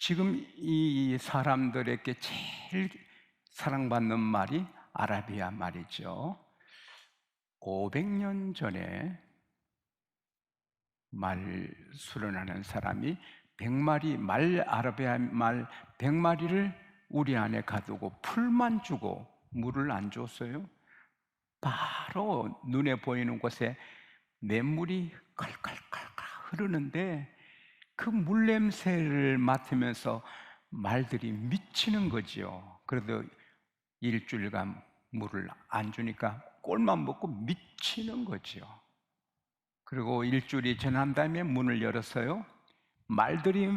지금 이 사람들에게 제일 사랑받는 말이 아라비아 말이죠. 500년 전에 말 수련하는 사람이 100마리 아라비아 말 100마리를 우리 안에 가두고 풀만 주고 물을 안 줬어요. 바로 눈에 보이는 곳에 냇물이 칼칼칼칼 흐르는데 그 물 냄새를 맡으면서 말들이 미치는 거지요. 그래도 일주일간 물을 안 주니까 꼴만 먹고 미치는 거지요. 그리고 일주일이 지난 다음에 문을 열었어요. 말들이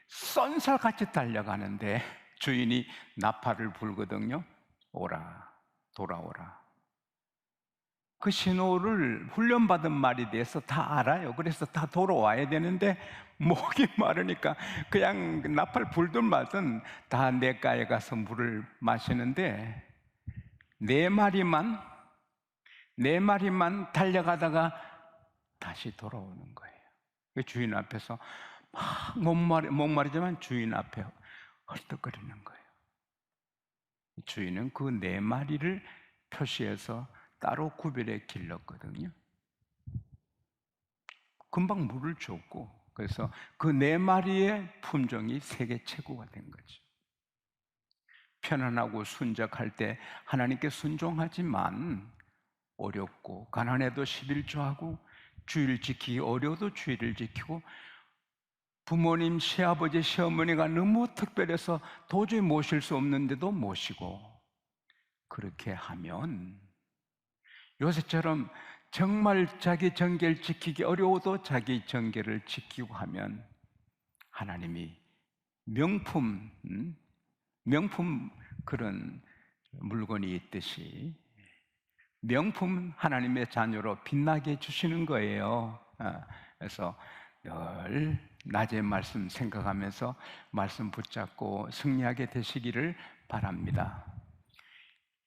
쏜살같이 달려가는데 주인이 나팔을 불거든요. 오라, 돌아오라. 그 신호를 훈련받은 말이 돼서 다 알아요. 그래서 다 돌아와야 되는데 목이 마르니까 그냥 나팔 불든 말든 다 냇가에 가서 물을 마시는데 네 마리만 달려가다가 다시 돌아오는 거예요. 주인 앞에서 막 목마르지만 주인 앞에 헐떡거리는 거예요. 주인은 그 네 마리를 표시해서 따로 구별해 길렀거든요. 금방 물을 줬고, 그래서 그 네 마리의 품종이 세계 최고가 된 거죠. 편안하고 순적할 때 하나님께 순종하지만 어렵고 가난해도 11조하고 주일 지키기 어려워도 주일을 지키고 부모님, 시아버지, 시어머니가 너무 특별해서 도저히 모실 수 없는데도 모시고 그렇게 하면 요새처럼 정말 자기 정계를 지키기 어려워도 자기 정계를 지키고 하면 하나님이 명품 그런 물건이 있듯이 명품 하나님의 자녀로 빛나게 해주시는 거예요. 그래서 늘 낮의 말씀 생각하면서 말씀 붙잡고 승리하게 되시기를 바랍니다.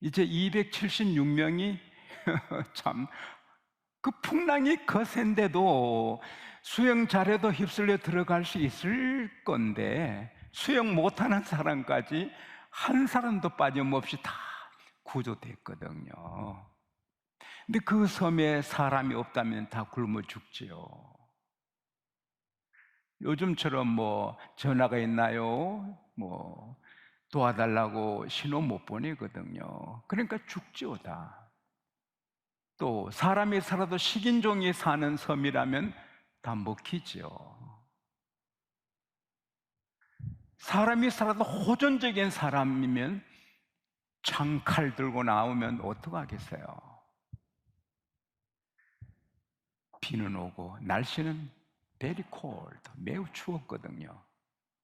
이제 276명이 참 그 풍랑이 거센데도 수영 잘해도 휩쓸려 들어갈 수 있을 건데 수영 못하는 사람까지 한 사람도 빠짐없이 다 구조됐거든요. 근데 그 섬에 사람이 없다면 다 굶어 죽지요. 요즘처럼 뭐 전화가 있나요? 뭐 도와달라고 신호 못 보내거든요. 그러니까 죽지요 다. 또 사람이 살아도 식인종이 사는 섬이라면 다 먹히지요. 사람이 살아도 호전적인 사람이면 창칼 들고 나오면 어떡하겠어요? 비는 오고 날씨는 very cold, 매우 추웠거든요.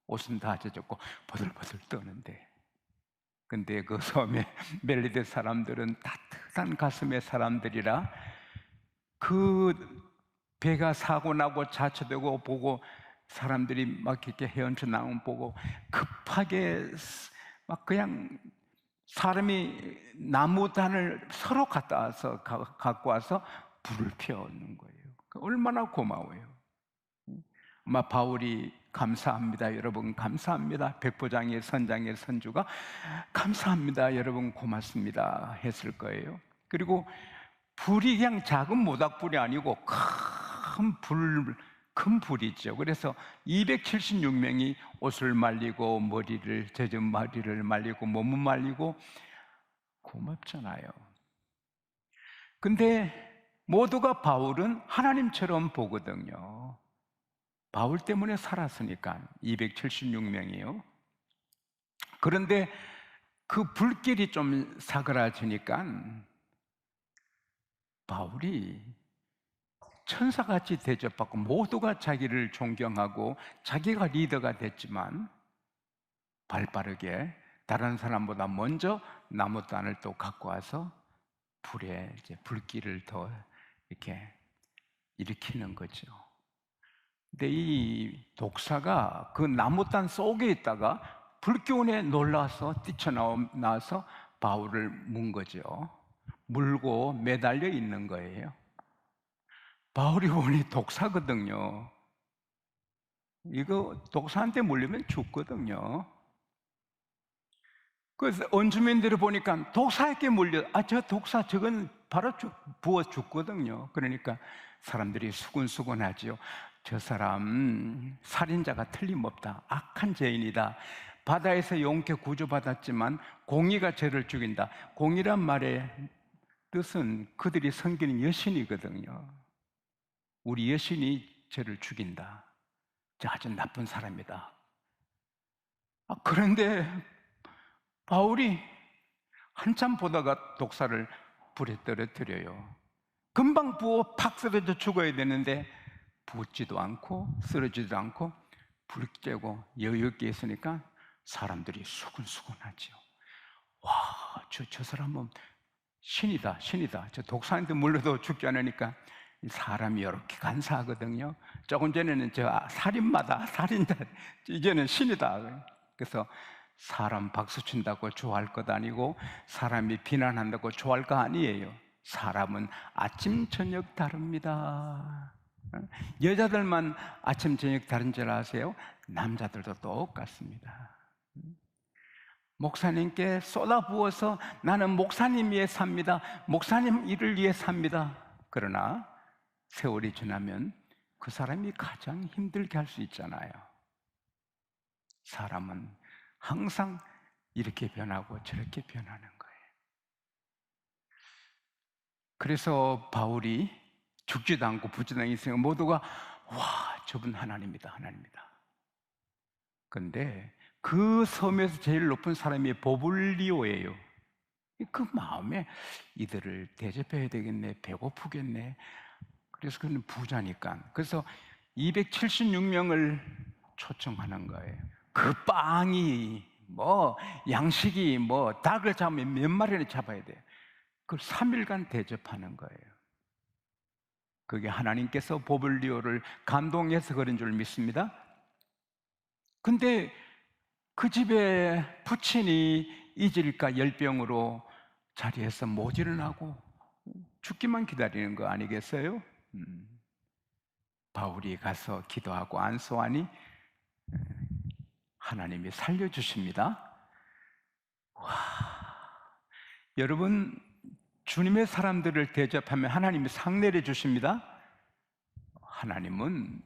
옷은 다 젖었고 버들버들 떠는데, 근데 그 섬에 멜리데 사람들은 따뜻한 가슴의 사람들이라 그 배가 사고 나고 자초되고 보고 사람들이 막 이렇게 헤엄쳐 나온 보고 급하게 막 그냥 사람이 나무단을 서로 갖고 와서 불을 피워놓는 거예요. 얼마나 고마워요. 아마 바울이 감사합니다 여러분 감사합니다, 백부장의 선장의 선주가 감사합니다 여러분 고맙습니다 했을 거예요. 그리고 불이 그냥 작은 모닥불이 아니고 큰 불이죠. 그래서 276명이 옷을 말리고 젖은 머리를 말리고 몸을 말리고 고맙잖아요. 근데 모두가 바울은 하나님처럼 보거든요. 바울 때문에 살았으니까 276명이요. 그런데 그 불길이 좀 사그라지니까 바울이 천사같이 대접받고 모두가 자기를 존경하고 자기가 리더가 됐지만 발빠르게 다른 사람보다 먼저 나무단을 또 갖고 와서 불에 이제 불길을 더 이렇게 일으키는 거죠. 근데 이 독사가 그 나무단 속에 있다가 불기운에 놀라서 뛰쳐나와서 바울을 문 거죠. 물고 매달려 있는 거예요. 바울이 원래 독사거든요. 이거 독사한테 물리면 죽거든요. 그래서 원주민들을 보니까 독사에게 물려, 저 독사 저건 바로 부어 죽거든요. 그러니까 사람들이 수군수군하지요. 저 사람 살인자가 틀림없다. 악한 죄인이다. 바다에서 용케 구조받았지만 공의가 죄를 죽인다. 공의란 말의 뜻은 그들이 섬기는 여신이거든요. 우리 여신이 죄를 죽인다. 저 아주 나쁜 사람이다. 그런데 바울이 한참 보다가 독사를 불에 떨어뜨려요. 금방 부어 팍 쓰러져 죽어야 되는데 부지도 않고 쓰러지도 않고 불 쬐고 여유 있게 있으니까 사람들이 수군수군하죠. 와, 저 사람은 신이다, 신이다. 저 독사한테 물려도 죽지 않으니까 사람이 이렇게 간사하거든요. 조금 전에는 저 살인마다, 살인자, 이제는 신이다. 그래서 사람 박수 친다고 좋아할 것 아니고 사람이 비난한다고 좋아할 거 아니에요. 사람은 아침 저녁 다릅니다. 여자들만 아침 저녁 다른 줄 아세요? 남자들도 똑같습니다. 목사님께 쏟아부어서 나는 목사님 위해 삽니다. 목사님 일을 위해 삽니다. 그러나 세월이 지나면 그 사람이 가장 힘들게 할 수 있잖아요. 사람은 항상 이렇게 변하고 저렇게 변하는 거예요. 그래서 바울이 죽지도 않고 붙지도 않으니까 모두가 와, 저분 하나님이다, 하나님이다. 그런데 그 섬에서 제일 높은 사람이 보블리오예요. 그 마음에 이들을 대접해야 되겠네, 배고프겠네. 그래서 그는 부자니까. 그래서 276명을 초청하는 거예요. 그 빵이 뭐 양식이 뭐 닭을 잡으면 몇 마리를 잡아야 돼요. 그걸 3일간 대접하는 거예요. 그게 하나님께서 보블리오를 감동해서 그런 줄 믿습니다. 근데 그 집에 부친이 이질까 열병으로 자리에서 모질을 하고 죽기만 기다리는 거 아니겠어요? 바울이 가서 기도하고 안수하니 하나님이 살려주십니다. 와, 여러분 주님의 사람들을 대접하면 하나님이 상 내려주십니다. 하나님은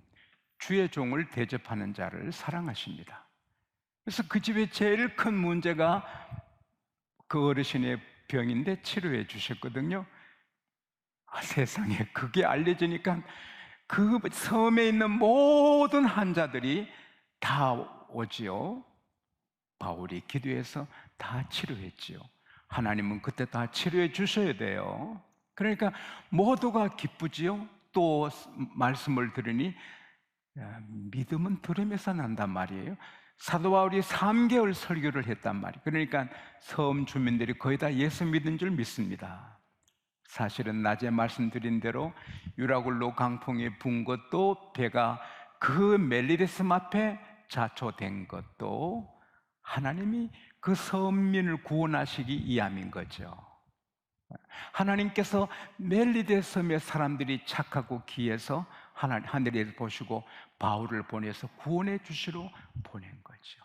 주의 종을 대접하는 자를 사랑하십니다. 그래서 그 집의 제일 큰 문제가 그 어르신의 병인데 치료해 주셨거든요. 세상에 그게 알려지니까 그 섬에 있는 모든 환자들이 다 오지요. 바울이 기도해서 다 치료했지요. 하나님은 그때 다 치료해 주셔야 돼요. 그러니까 모두가 기쁘지요. 또 말씀을 들으니 믿음은 들음에서 난단 말이에요. 사도 바울이 3개월 설교를 했단 말이에요. 그러니까 섬 주민들이 거의 다 예수 믿은 줄 믿습니다. 사실은 낮에 말씀드린 대로 유라굴로 강풍이 분 것도 배가 그 멜리데섬 앞에 자초된 것도 하나님이 그 섬민을 구원하시기 위함인 거죠. 하나님께서 멜리데섬의 사람들이 착하고 기해서 하늘에서 보시고 바울을 보내서 구원해 주시러 보낸 거죠.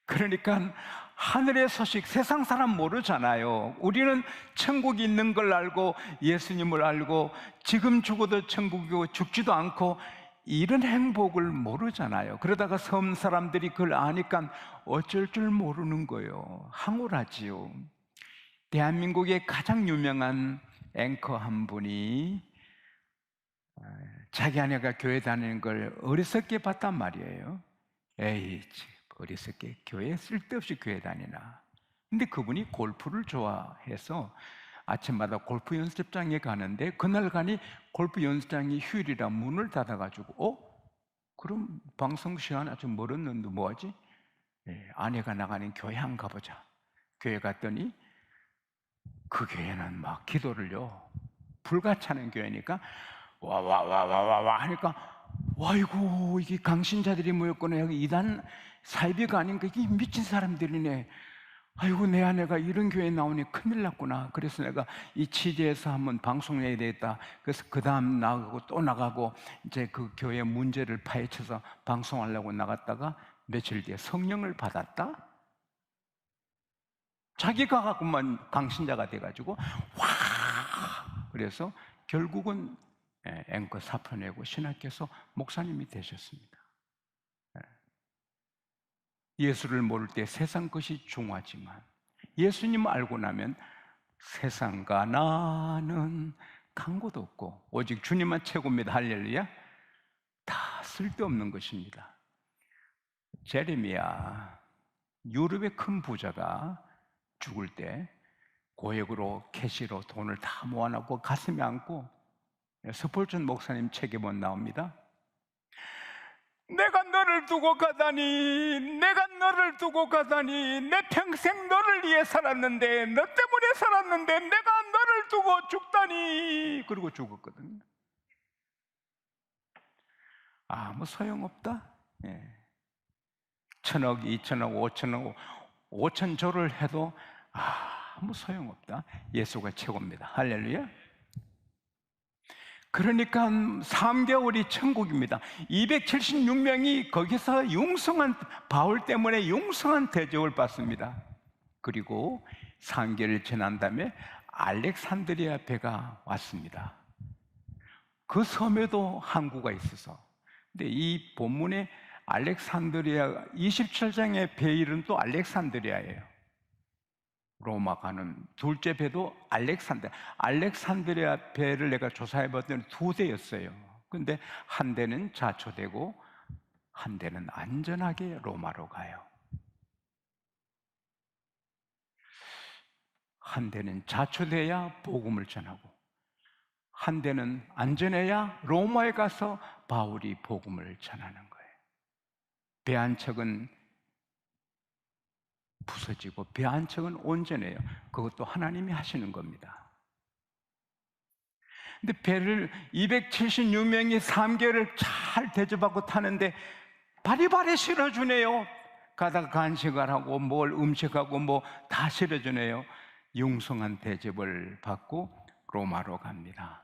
그러니까 하늘의 소식 세상 사람 모르잖아요. 우리는 천국이 있는 걸 알고 예수님을 알고 지금 죽어도 천국이고 죽지도 않고 이런 행복을 모르잖아요. 그러다가 섬 사람들이 그걸 아니까 어쩔 줄 모르는 거예요. 황홀하지요. 대한민국의 가장 유명한 앵커 한 분이 자기 아내가 교회 다니는 걸 어리석게 봤단 말이에요. 에이, 어리석게 교회에 쓸데없이 교회 다니나. 근데 그분이 골프를 좋아해서 아침마다 골프 연습장에 가는데 그날 가니 골프 연습장이 휴일이라 문을 닫아가지고 그럼 방송 시간 아주 멀었는데 뭐하지? 아내가 나가는 교회 한 가보자. 교회 갔더니 그 교회는 막 기도를요 불같이 교회니까 와 하니까 와이고 이게 강신자들이 모였구나. 여기 이단 사이비가 아닌가. 이게 미친 사람들이네. 아이고, 내 아내가 이런 교회에 나오니 큰일 났구나. 그래서 내가 이 취재해서 한번 방송해야 되겠다. 그래서 그 다음 나가고 또 나가고 이제 그 교회 문제를 파헤쳐서 방송하려고 나갔다가 며칠 뒤에 성령을 받았다? 자기가 갖고만 강신자가 돼가지고 와! 그래서 결국은 앵커 사표 내고 신학교에서 목사님이 되셨습니다. 예수를 모를 때 세상 것이 중하지만 예수님 알고 나면 세상과 나는 간 곳 없고 오직 주님만 최고입니다. 할렐루야. 다 쓸데없는 것입니다. 제레미야, 유럽의 큰 부자가 죽을 때 고액으로 캐시로 돈을 다 모아놓고 가슴에 안고 스폴전 목사님 책에 보면 나옵니다. 내가 너를 두고 가다니, 내가 너를 두고 가다니, 내 평생 너를 위해 살았는데, 너 때문에 살았는데 내가 너를 두고 죽다니. 그리고 죽었거든요. 아무 소용없다. 예. 1,000억, 2,000억, 5,000억, 5,000조를 해도 아무 소용없다. 예수가 최고입니다. 할렐루야. 그러니까 3개월이 천국입니다. 276명이 거기서 바울 때문에 융성한 대접을 받습니다. 그리고 3개월을 지난 다음에 알렉산드리아 배가 왔습니다. 그 섬에도 항구가 있어서. 근데 이 본문에 알렉산드리아 27장의 배 이름 또 알렉산드리아예요. 로마 가는 둘째 배도 알렉산드리아 배를 내가 조사해 봤더니 2대였어요. 근데 한 대는 자초되고 한 대는 안전하게 로마로 가요. 한 대는 자초돼야 복음을 전하고 한 대는 안전해야 로마에 가서 바울이 복음을 전하는 거예요. 배 한 척은 부서지고 배 한 척은 온전해요. 그것도 하나님이 하시는 겁니다. 근데 배를 276명이 3개월을 잘 대접하고 타는데 바리바리 실어주네요. 가다가 간식을 하고 뭘 음식하고 뭐 다 실어주네요. 융성한 대접을 받고 로마로 갑니다.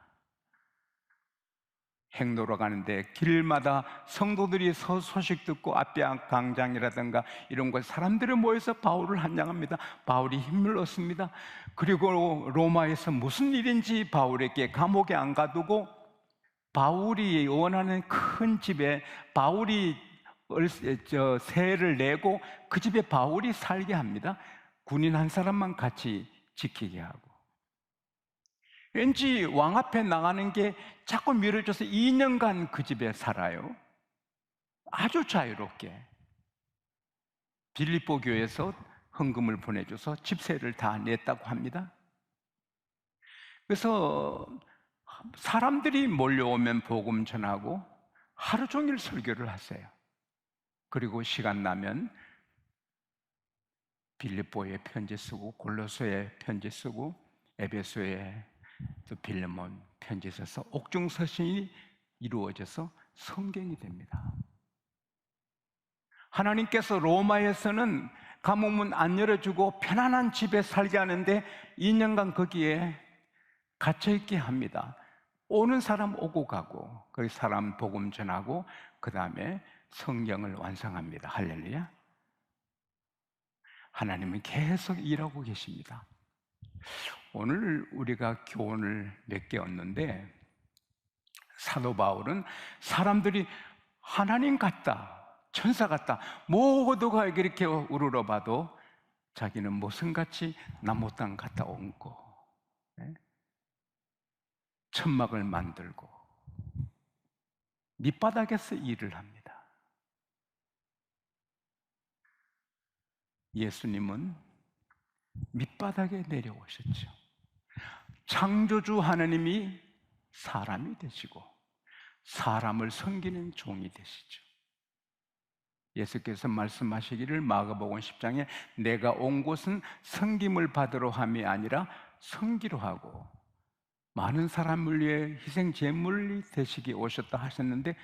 행로로 가는데 길마다 성도들이 소식 듣고 아비아 광장이라든가 이런 곳 사람들이 모여서 바울을 환영합니다. 바울이 힘을 얻습니다. 그리고 로마에서 무슨 일인지 바울에게 감옥에 안 가두고 바울이 원하는 큰 집에 바울이 세를 내고 그 집에 바울이 살게 합니다. 군인 한 사람만 같이 지키게 하고. 왠지 왕 앞에 나가는 게 자꾸 미뤄져서 2년간 그 집에 살아요. 아주 자유롭게. 빌립보 교회에서 헌금을 보내줘서 집세를 다 냈다고 합니다. 그래서 사람들이 몰려오면 복음 전하고 하루 종일 설교를 하세요. 그리고 시간 나면 빌립보에 편지 쓰고 골로새에 편지 쓰고 에베소에 또 빌레몬 편지 써서 옥중서신이 이루어져서 성경이 됩니다. 하나님께서 로마에서는 감옥문 안 열어주고 편안한 집에 살게 하는데 2년간 거기에 갇혀있게 합니다. 오는 사람 오고 가고 그 사람 복음 전하고 그 다음에 성경을 완성합니다. 할렐루야. 하나님은 계속 일하고 계십니다. 오늘 우리가 교훈을 몇 개 얻는데 사도 바울은 사람들이 하나님 같다, 천사 같다, 모두가 이렇게 우러러봐도 자기는 모순같이 남못당 갔다 옮고 천막을 만들고 밑바닥에서 일을 합니다. 예수님은 밑바닥에 내려오셨죠. 창조주 하나님이 사람이 되시고 사람을 섬기는 종이 되시죠. 예수께서 말씀하시기를 마가복음 10장에 내가 온 곳은 섬김을 받으러 함이 아니라 섬기러 하고 많은 사람을 위해 희생 제물이 되시기 오셨다 하셨는데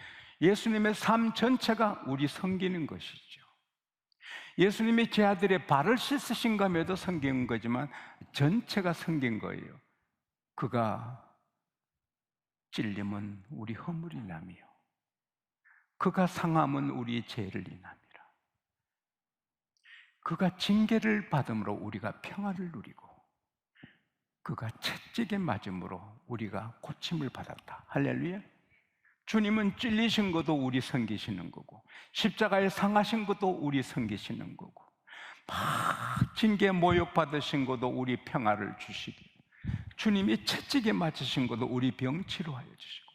예수님의 삶 전체가 우리 섬기는 것이죠. 예수님이 제 아들의 발을 씻으신가 하며도 섬긴 거지만 전체가 섬긴 거예요. 그가 찔림은 우리 허물이 남이요, 그가 상함은 우리의 죄를 인함이라. 그가 징계를 받음으로 우리가 평안을 누리고, 그가 채찍에 맞음으로 우리가 고침을 받았다. 할렐루야. 주님은 찔리신 것도 우리 섬기시는 거고, 십자가에 상하신 것도 우리 섬기시는 거고, 막 징계 모욕 받으신 것도 우리 평화를 주시고, 주님이 채찍에 맞으신 것도 우리 병 치료하여 주시고,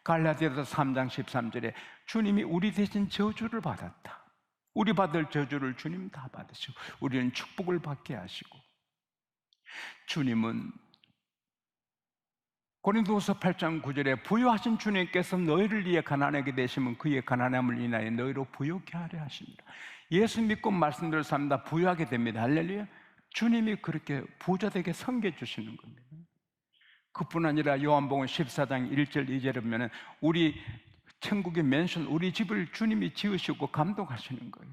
갈라디아서 3장 13절에 주님이 우리 대신 저주를 받았다. 우리 받을 저주를 주님 다 받으시고 우리는 축복을 받게 하시고, 주님은 고린도후서 8장 9절에 부요하신 주님께서 너희를 위해 가난하게 되시면 그의 가난함을 인하여 너희로 부요케 하려 하십니다. 예수 믿고 말씀대로 삽니다. 부요하게 됩니다. 할렐루야. 주님이 그렇게 부자되게 섬겨주시는 겁니다. 그뿐 아니라 요한복음 14장 1절 2절에 보면 우리 천국의 맨션, 우리 집을 주님이 지으시고 감독하시는 거예요.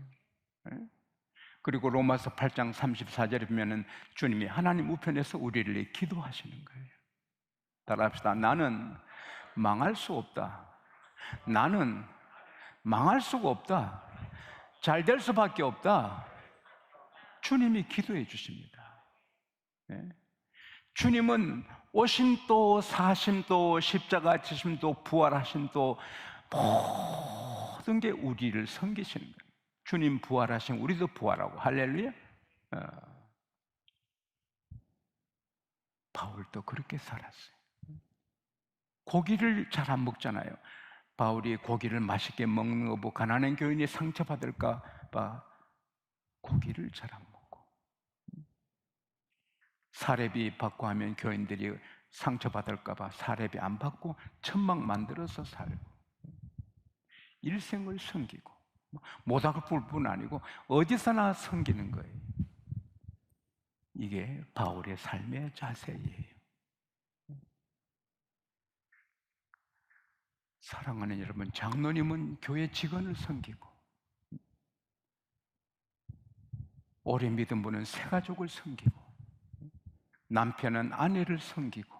그리고 로마서 8장 34절에 보면 주님이 하나님 우편에서 우리를 위해 기도하시는 거예요. 따라합시다. 나는 망할 수 없다. 나는 망할 수가 없다. 잘 될 수밖에 없다. 주님이 기도해 주십니다. 주님은 오심도 사심도 십자가 지심도 부활하심도 모든 게 우리를 섬기시는 거예요. 주님 부활하신 우리도 부활하고. 할렐루야. 바울도 그렇게 살았어요. 고기를 잘 안 먹잖아요. 바울이 고기를 맛있게 먹는 거 보고 가난한 교인이 상처받을까 봐 고기를 잘 안 먹고, 사례비 받고 하면 교인들이 상처받을까 봐 사례비 안 받고 천막 만들어서 살고, 일생을 섬기고, 모닥불 뿐 아니고 어디서나 섬기는 거예요. 이게 바울의 삶의 자세예요. 사랑하는 여러분, 장로님은 교회 직원을 섬기고, 오래 믿은 분은 새가족을 섬기고, 남편은 아내를 섬기고,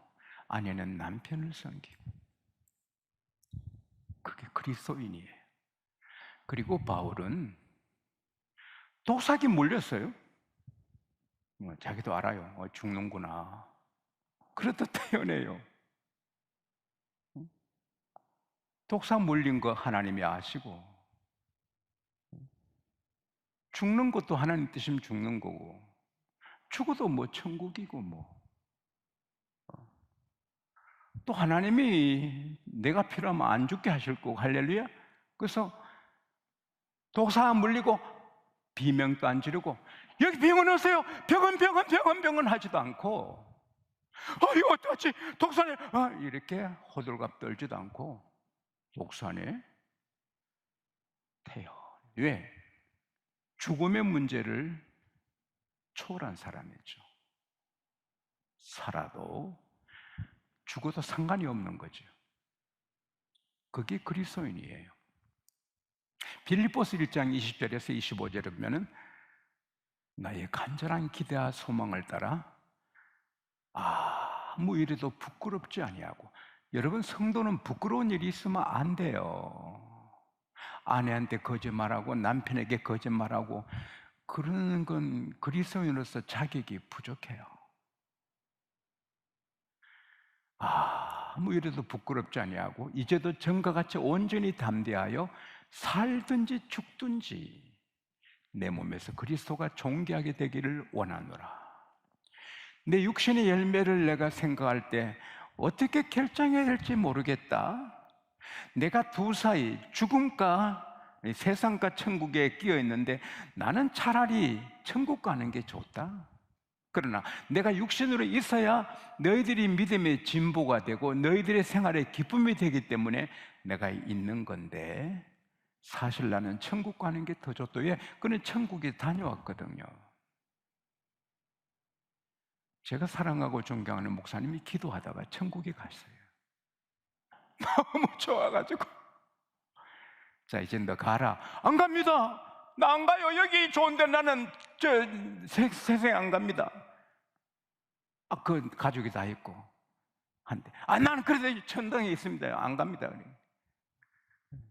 아내는 남편을 섬기고, 그게 그리스도인이에요. 그리고 바울은 독사기 물렸어요. 자기도 알아요. 죽는구나. 그래도 태어나요. 독사 물린 거 하나님이 아시고, 죽는 것도 하나님 뜻이면 죽는 거고, 죽어도 뭐 천국이고 또 하나님이 내가 필요하면 안 죽게 하실 거고. 할렐루야. 그래서 독사 물리고 비명도 안 지르고, 여기 병원 오세요, 병원 하지도 않고, 이거 어떡하지, 독사네, 이렇게 호들갑 떨지도 않고 독사네 태요. 왜? 죽음의 문제를 초월한 사람이죠. 살아도 죽어도 상관이 없는 거죠. 그게 그리스도인이에요. 빌립보서 1장 20절에서 25절에 보면은 나의 간절한 기대와 소망을 따라 아무 일에도 부끄럽지 아니하고. 여러분, 성도는 부끄러운 일이 있으면 안 돼요. 아내한테 거짓말하고 남편에게 거짓말하고 그러는 건 그리스도인으로서 자격이 부족해요. 아무 일에도 부끄럽지 아니하고 이제도 전과 같이 온전히 담대하여 살든지 죽든지 내 몸에서 그리스도가 존귀하게 되기를 원하노라. 내 육신의 열매를 내가 생각할 때 어떻게 결정해야 될지 모르겠다. 내가 두 사이, 죽음과 세상과 천국에 끼어 있는데 나는 차라리 천국 가는 게 좋다. 그러나 내가 육신으로 있어야 너희들이 믿음의 진보가 되고 너희들의 생활의 기쁨이 되기 때문에 내가 있는 건데, 사실 나는 천국 가는 게 더 좋다. 왜? 그는 천국에 다녀왔거든요. 제가 사랑하고 존경하는 목사님이 기도하다가 천국에 갔어요. 너무 좋아가지고, 자 이제 너 가라. 안 갑니다. 나 안 가요. 여기 좋은데 나는 세상 안 갑니다. 그 가족이 다 있고 한데 나는 그래도 천당에 있습니다. 안 갑니다.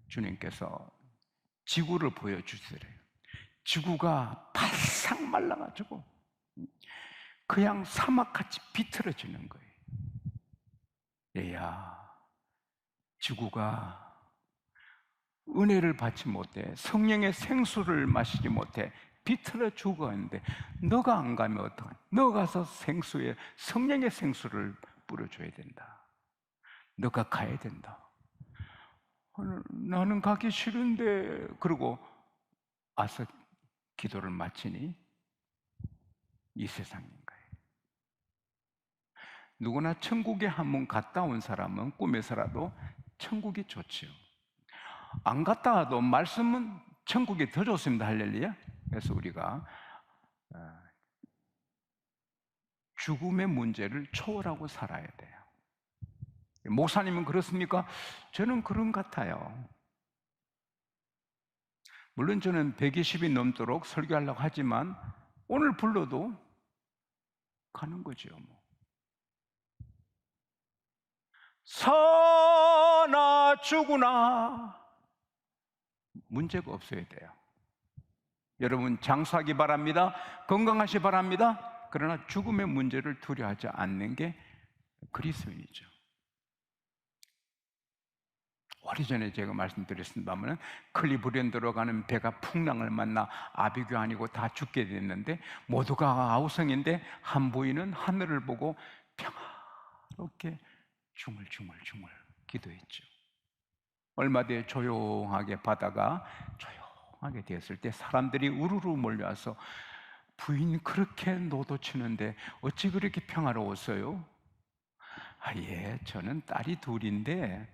주님께서 지구를 보여주시래요. 지구가 바싹 말라가지고 그냥 사막같이 비틀어지는 거예요. 얘야, 지구가 은혜를 받지 못해, 성령의 생수를 마시지 못해 비틀어 죽어있는데 너가 안 가면 어떡하냐? 너가 가서 성령의 생수를 뿌려줘야 된다. 너가 가야 된다. 나는 가기 싫은데, 그러고 와서 기도를 마치니 이 세상인 거예요. 누구나 천국에 한번 갔다 온 사람은 꿈에서라도 천국이 좋지요. 안 갔다 와도 말씀은 천국이 더 좋습니다. 할렐루야. 그래서 우리가 죽음의 문제를 초월하고 살아야 돼요. 목사님은 그렇습니까? 저는 그런 것 같아요. 물론 저는 120이 넘도록 설교하려고 하지만 오늘 불러도 가는 거죠. 사나 죽으나 문제가 없어야 돼요. 여러분 장수하기 바랍니다. 건강하시 바랍니다. 그러나 죽음의 문제를 두려워하지 않는 게 그리스도인이죠. 오래전에 제가 말씀드렸습니다만 클리브랜드로 가는 배가 풍랑을 만나 아비규 아니고 다 죽게 됐는데 모두가 아우성인데 한 부인은 하늘을 보고 평화롭게 중얼중얼 기도했죠. 얼마 뒤에 조용하게 바다가 조용하게 되었을 때 사람들이 우르르 몰려와서 부인 그렇게 노도치는데 어찌 그렇게 평화로웠어요? 예, 저는 딸이 둘인데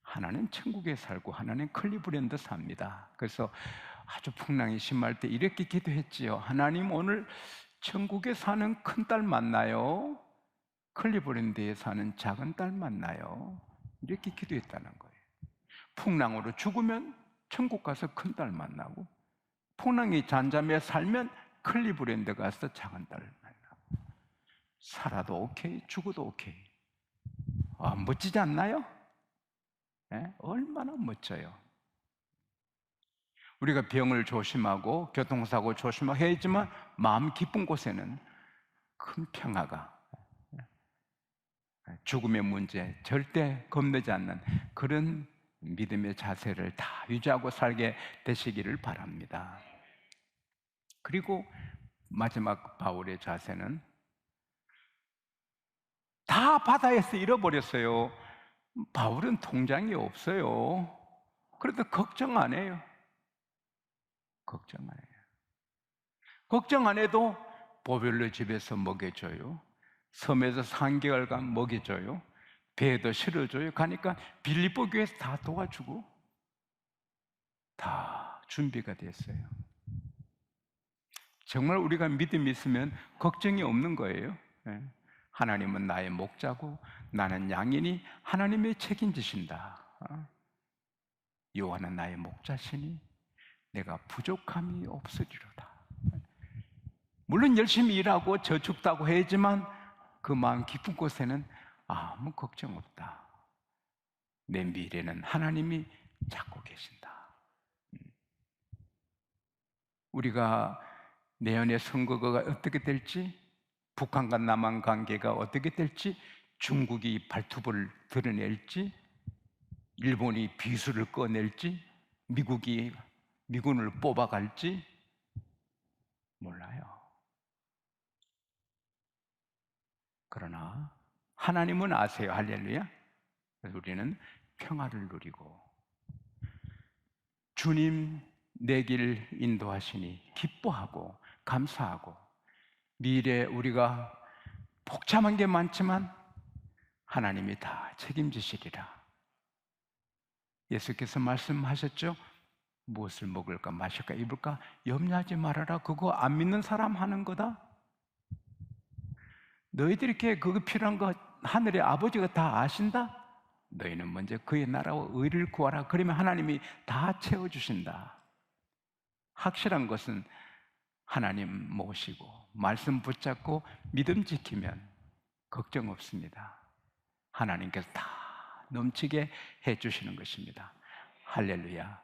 하나는 천국에 살고 하나는 클리브랜드 삽니다. 그래서 아주 풍랑이 심할 때 이렇게 기도했지요. 하나님, 오늘 천국에 사는 큰딸 만나요? 클리브랜드에 사는 작은 딸 만나요? 이렇게 기도했다는 거예요. 풍랑으로 죽으면 천국 가서 큰딸 만나고, 풍랑이 잠잠해 살면 클리브랜드 가서 작은 딸 만나고, 살아도 오케이, 죽어도 오케이. 멋지지 않나요? 네? 얼마나 멋져요. 우리가 병을 조심하고 교통사고 조심하고 해야지만 마음 기쁜 곳에는 큰 평화가, 죽음의 문제 절대 겁내지 않는 그런 믿음의 자세를 다 유지하고 살게 되시기를 바랍니다. 그리고 마지막 바울의 자세는 다 바다에서 잃어버렸어요. 바울은 통장이 없어요. 그래도 걱정 안 해요. 걱정 안 해요. 걱정 안 해도 보별로 집에서 먹여줘요. 섬에서 3개월간 먹여줘요. 배도 실어줘요. 가니까 빌립보 교회에서 다 도와주고 다 준비가 됐어요. 정말 우리가 믿음이 있으면 걱정이 없는 거예요. 하나님은 나의 목자고 나는 양이니 하나님이 책임지신다. 여호와는 나의 목자시니 내가 부족함이 없으리로다. 물론 열심히 일하고 저축도 하고 해야지만 그 마음 깊은 곳에는 아무 걱정 없다. 내 미래는 하나님이 잡고 계신다. 우리가 내년에 선거가 어떻게 될지, 북한과 남한 관계가 어떻게 될지, 중국이 발톱을 드러낼지, 일본이 비수를 꺼낼지, 미국이 미군을 뽑아갈지 몰라요. 그러나 하나님은 아세요. 할렐루야. 그래서 우리는 평화를 누리고 주님 내 길 인도하시니 기뻐하고 감사하고, 미래에 우리가 복잡한 게 많지만 하나님이 다 책임지시리라. 예수께서 말씀하셨죠. 무엇을 먹을까 마실까 입을까 염려하지 말아라. 그거 안 믿는 사람 하는 거다. 너희들에게 그거 필요한 거 하늘의 아버지가 다 아신다. 너희는 먼저 그의 나라와 의를 구하라. 그러면 하나님이 다 채워주신다. 확실한 것은 하나님 모시고 말씀 붙잡고 믿음 지키면 걱정 없습니다. 하나님께서 다 넘치게 해주시는 것입니다. 할렐루야.